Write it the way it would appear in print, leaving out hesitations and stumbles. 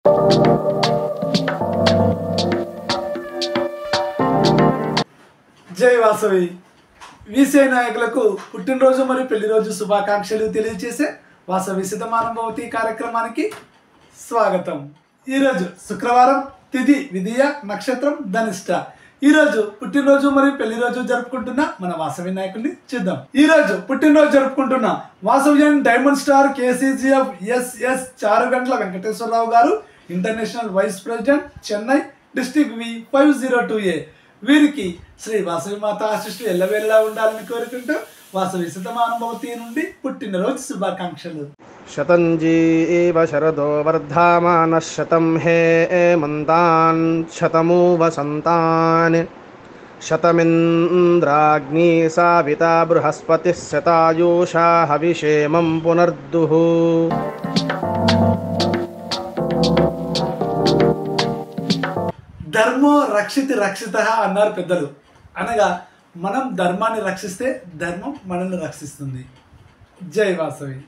జై వాసవి. వీసీ నాయకులకు పుట్టినరోజు మరియు పెళ్లిరోజు శుభాకాంక్షలు తెలియజేసే వాసవి శతమానం భవతి కార్యక్రమానికి స్వాగతం. ఈరోజు శుక్రవారం, తిథి విధియ, నక్షత్రం ధనిష్ట. ఈరోజు పుట్టినరోజు మరియు పెళ్లిరోజు జరుపుకుంటున్న మన వాసవి నాయకుల్ని చూద్దాం. ఈరోజు పుట్టినరోజు జరుపుకుంటున్న వాసవ్యన్ diamond star KCGF SS Charugantla Venkateswararao గారు, international vice president, Chennai district V502A. వీరికి శ్రీ వాసవి మాత ఆశీస్సులు ఎల్లవేళలా ఉండాలని కోరుకుంటూ వాసవి శతమానం భవతి నుండి పుట్టినరోజు శుభాకాంక్షలు. శతంజీవ శరదో వర్ధమాన శతం హేమంతాన్ శతమూ వసంతాన్ శతమింద్రాగ్ని సావితా బృహస్పతి శతాయూషా హవిషేమం పునర్దుః. ధర్మో రక్షితి రక్షిత అన్నారు పెద్దలు. అనగా మనం ధర్మాన్ని రక్షిస్తే ధర్మం మనల్ని రక్షిస్తుంది. జై వాసవి.